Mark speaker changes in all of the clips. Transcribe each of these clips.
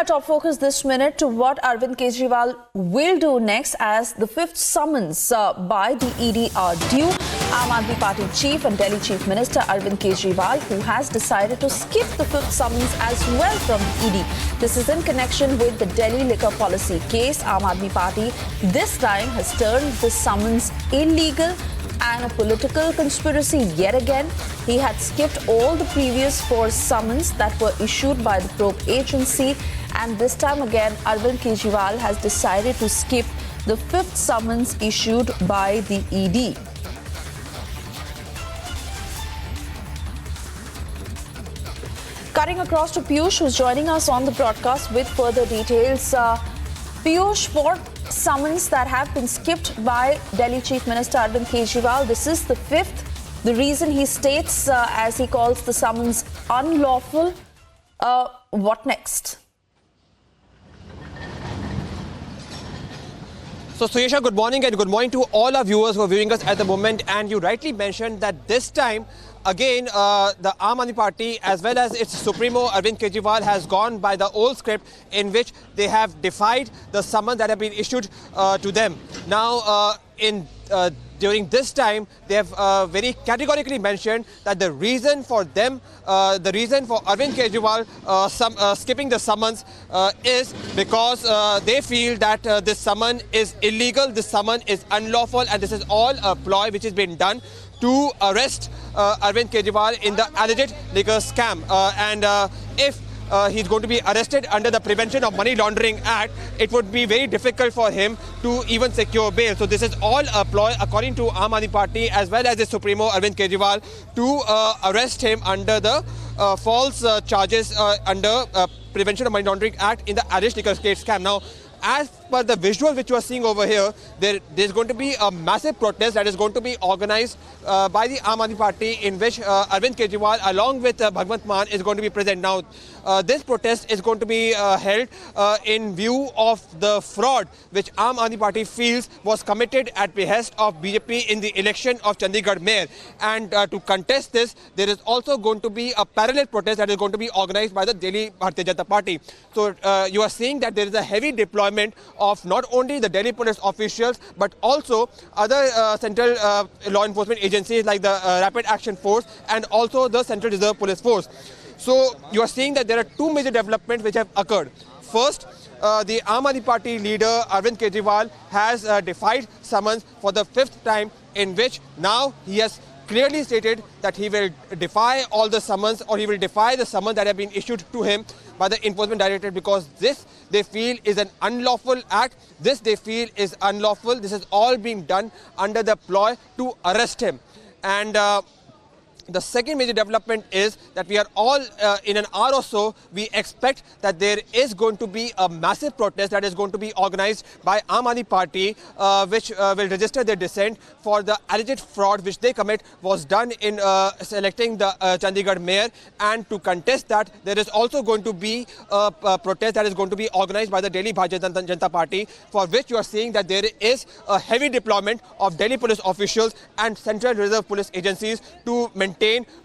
Speaker 1: our top focus this minute to what Arvind Kejriwal will do next as the fifth summons by the ED are due. Aam Aadmi Party Chief and Delhi Chief Minister Arvind Kejriwal, who has decided to skip the fifth summons as well from the ED. This is in connection with the Delhi liquor policy case. Aam Aadmi Party this time has turned the summons illegal and a political conspiracy yet again. He had skipped all the previous four summons that were issued by the probe agency, and this time again Arvind Kejriwal has decided to skip the fifth summons issued by the ED. Cutting across to Piyush, who's joining us on the broadcast with further details. Piyush, for summons that have been skipped by Delhi Chief Minister Arvind Kejriwal, this is the fifth. The reason he states, as he calls the summons unlawful. What next?
Speaker 2: So, Suyesha, good morning, and good morning to all our viewers who are viewing us at the moment. And you rightly mentioned that this time, again, the Aam Aadmi Party as well as its Supremo Arvind Kejriwal has gone by the old script in which they have defied the summons that have been issued to them. Now, during this time, they have very categorically mentioned that the reason for them, the reason for Arvind Kejriwal skipping the summons is because they feel that this summon is illegal, this summon is unlawful, and this is all a ploy which has been done to arrest Arvind Kejriwal in the alleged liquor scam. If he's going to be arrested under the Prevention of Money Laundering Act, it would be very difficult for him to even secure bail. So this is all a ploy, according to Aam Aadmi Party as well as the Supremo Arvind Kejriwal, to arrest him under the false charges under Prevention of Money Laundering Act in the alleged liquor scam. Now, as per the visual which you are seeing over here, there's going to be a massive protest that is going to be organized by the Aam Aadmi Party, in which Arvind Kejriwal along with Bhagwant Mann is going to be present. Now, this protest is going to be held in view of the fraud which Aam Aadmi Party feels was committed at behest of BJP in the election of Chandigarh Mayor. And to contest this, there is also going to be a parallel protest that is going to be organized by the Delhi Bharatiya Janata Party. So you are seeing that there is a heavy deployment of not only the Delhi police officials but also other central law enforcement agencies like the Rapid Action Force and also the Central Reserve Police Force. So you are seeing that there are two major developments which have occurred. First, the Aam Aadmi Party leader Arvind Kejriwal has defied summons for the fifth time, in which now he has clearly stated that he will defy all the summons, or he will defy the summons that have been issued to him by the Enforcement Directorate, because this they feel is an unlawful act. This they feel is unlawful. This is all being done under the ploy to arrest him. And the second major development is that we are all in an hour or so, we expect that there is going to be a massive protest that is going to be organized by Aam Aadmi Party, which will register their dissent for the alleged fraud which they commit was done in selecting the Chandigarh Mayor. And to contest that, there is also going to be a protest that is going to be organized by the Delhi Bharatiya Janata Party, for which you are seeing that there is a heavy deployment of Delhi police officials and Central Reserve Police agencies to maintain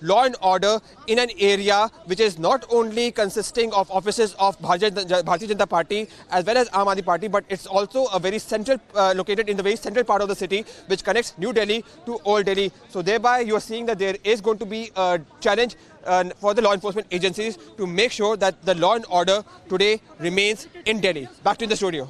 Speaker 2: law and order in an area which is not only consisting of offices of Bharatiya Janata Party as well as Aam Aadmi Party, but it's also a very central, located in the very central part of the city, which connects New Delhi to Old Delhi. So thereby you are seeing that there is going to be a challenge for the law enforcement agencies to make sure that the law and order today remains in Delhi. Back to the studio.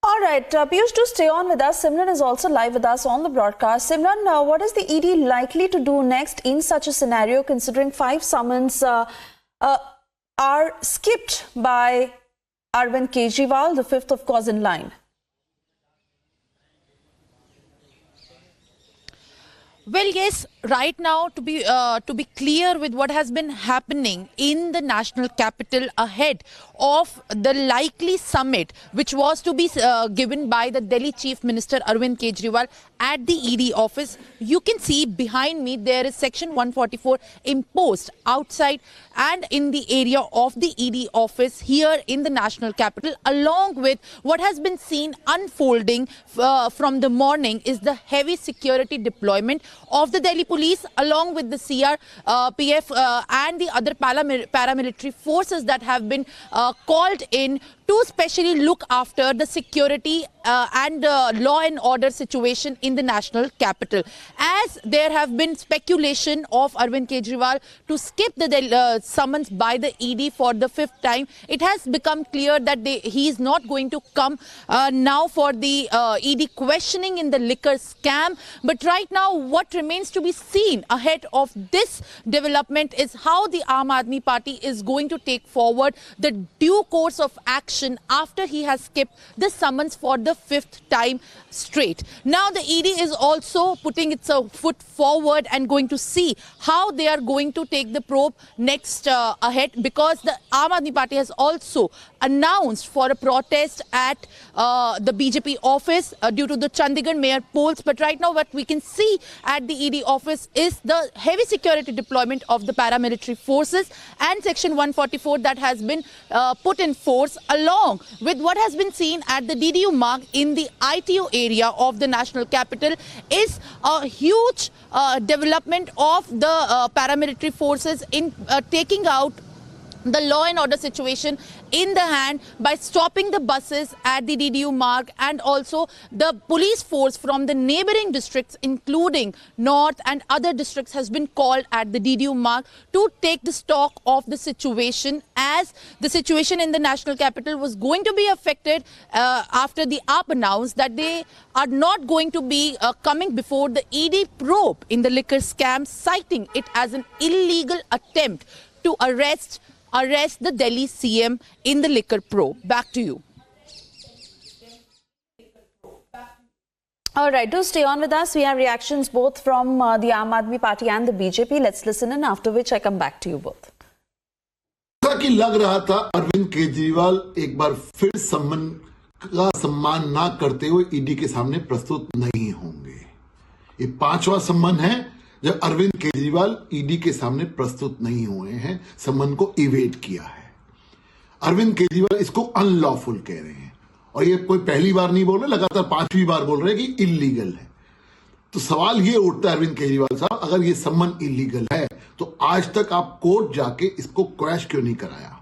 Speaker 1: All right, Piyush, do stay on with us. Simran is also live with us on the broadcast. Simran, what is the ED likely to do next in such a scenario, considering 5 summons are skipped by Arvind Kejriwal, the fifth, of course, in line?
Speaker 3: Well, yes, right now, to be clear with what has been happening in the national capital ahead of the likely summit, which was to be given by the Delhi Chief Minister Arvind Kejriwal at the ED office. You can see behind me there is section 144 imposed outside and in the area of the ED office here in the national capital, along with what has been seen unfolding from the morning is the heavy security deployment of the Delhi police along with the CRPF and the other paramilitary forces that have been called in to specially look after the security and law and order situation in the national capital. As there have been speculation of Arvind Kejriwal to skip the summons by the ED for the 5th time, it has become clear that he is not going to come now for the ED questioning in the liquor scam. But right now, what remains to be seen ahead of this development is how the Aam Aadmi Party is going to take forward the due course of action after he has skipped the summons for the 5th time straight. Now the ED is also putting its foot forward and going to see how they are going to take the probe next ahead, because the Aam Aadmi Party has also announced for a protest at the BJP office due to the Chandigarh mayor polls. But right now what we can see at the ED office is the heavy security deployment of the paramilitary forces and section 144 that has been put in force, along with what has been seen at the DDU mark in the ITO area of the national capital is a huge development of the paramilitary forces in taking out the law and order situation in the hand by stopping the buses at the DDU mark, and also the police force from the neighboring districts including North and other districts has been called at the DDU mark to take the stock of the situation, as the situation in the national capital was going to be affected after the AAP announced that they are not going to be coming before the ED probe in the liquor scam, citing it as an illegal attempt to arrest the Delhi CM in the liquor probe. Back to you.
Speaker 1: All right, do stay on with us. We have reactions both from the Aam Aadmi Party and the BJP. Let's listen in, after which I come back to you both.
Speaker 4: जैसा कि लग रहा था अरविंद केजरीवाल एक बार फिर सम्मान ना करते हुए ईडी के सामने प्रस्तुत नहीं होंगे। ये 5वां सम्मान है जब अरविंद केजरीवाल ईडी के सामने प्रस्तुत नहीं हुए हैं, सम्मन को इवेट किया है। अरविंद केजरीवाल इसको अनलॉफुल कह रहे हैं और ये कोई पहली बार नहीं बोल रहे, लगातार 5वीं बार बोल रहे हैं कि इलीगल है। तो सवाल ये उठता है अरविंद केजरीवाल साहब, अगर ये सम्मन इलीगल है तो आज तक आप कोर्ट जाके इसको क्रैश क्यों नहीं कराया?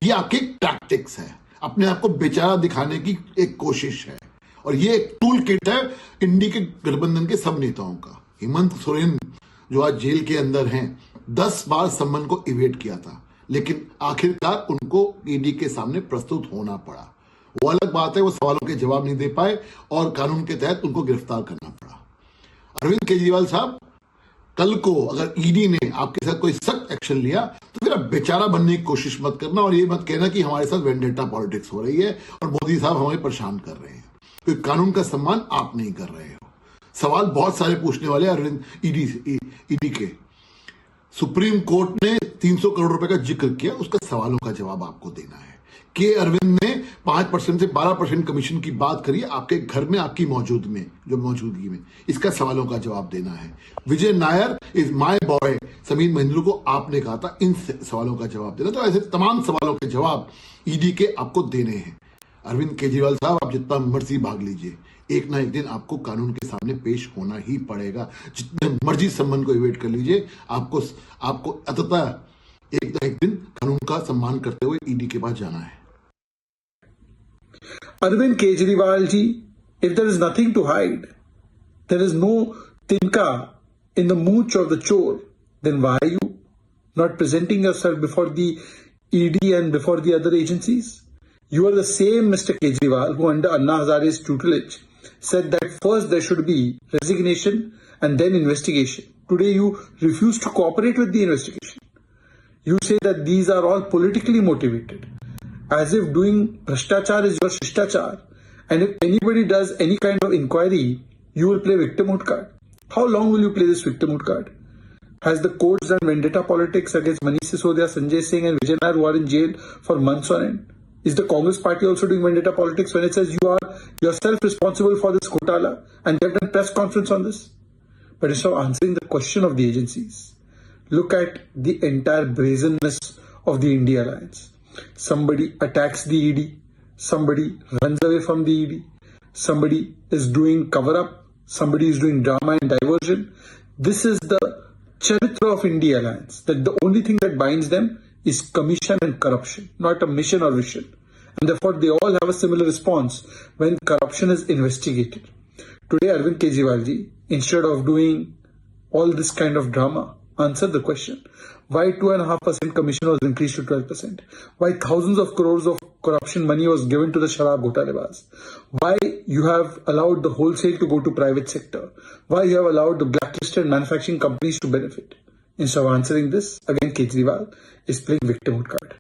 Speaker 4: ये आपकी टैक्टिक्स है, अपने आप को बेचारा दिखाने की एक कोशिश है, और ये एक टूल किट है इंडी के गठबंधन के सब नेताओं का। हेमंत सोरेन जो आज जेल के अंदर हैं, 10 बार सम्मन को इवेट किया था, लेकिन आखिरकार उनको ईडी के सामने प्रस्तुत होना पड़ा। वो अलग बात है, वो सवालों के जवाब नहीं दे पाए और कानून के तहत उनको गिरफ्तार करना पड़ा। अरविंद केजरीवाल साहब, कल को अगर ईडी ने आपके साथ कोई सख्त एक्शन लिया तो फिर आप बेचारा बनने की कोशिश मत करना और ये मत कहना कि हमारे साथ वेंडेटा पॉलिटिक्स हो रही है और मोदी साहब हमें परेशान कर रहे हैं, क्योंकि कानून का सम्मान आप नहीं कर रहे हो। सवाल बहुत सारे पूछने वाले अरविंद ईडी के। सुप्रीम कोर्ट ने 300 करोड़ रुपए का जिक्र किया, उसका सवालों का जवाब आपको देना है। के अरविंद ने 5% से 12% कमीशन की बात करी आपके घर में, आपकी मौजूदगी में, इसका सवालों का जवाब देना है। Vijay Nair is my boy, Sameer Mahendra को आपने कहा था, इन सवालों का जवाब देना। तो ऐसे तमाम सवालों के जवाब ईडी के आपको देने हैं। अरविंद केजरीवाल साहब, आप जितना मर्जी भाग लीजिए, एक ना एक दिन आपको कानून के सामने पेश होना ही पड़ेगा। जितने मर्जी सम्मान को इवेट कर लीजिए, आपको अंततः एक ना एक दिन कानून का सम्मान करते हुए ईडी के पास जाना है।
Speaker 5: Arvind Kejriwal ji, if there is nothing to hide, there is no tinka in the mooch of the chore, then why are you not presenting yourself before the ED and before the other agencies? You are the same Mr. Kejriwal who, under Anna Hazare's tutelage, said that first there should be resignation and then investigation. Today you refuse to cooperate with the investigation. You say that these are all politically motivated, as if doing bhashtachar is your shishtachar, and if anybody does any kind of inquiry, you will play victimhood card. How long will you play this victimhood card? Has the courts done vendetta politics against Manish Sisodia, Sanjay Singh and Vijay Nair, who are in jail for months on end? Is the Congress party also doing vendetta politics when it says you are yourself responsible for this Ghotala and they've done press conference on this. But instead of answering the question of the agencies, look at the entire brazenness of the India alliance. Somebody attacks the ED, somebody runs away from the ED, somebody is doing cover-up, somebody is doing drama and diversion. This is the charitra of India alliance, that the only thing that binds them is commission and corruption, not a mission or vision. And therefore, they all have a similar response when corruption is investigated. Today, Arvind Kejriwal ji, instead of doing all this kind of drama, answered the question. Why 2.5% commission was increased to 12%? Why thousands of crores of corruption money was given to the Sharab Ghotalebaz? Why you have allowed the wholesale to go to private sector? Why you have allowed the blacklisted manufacturing companies to benefit? Instead of answering this, again Kejriwal is playing victimhood card.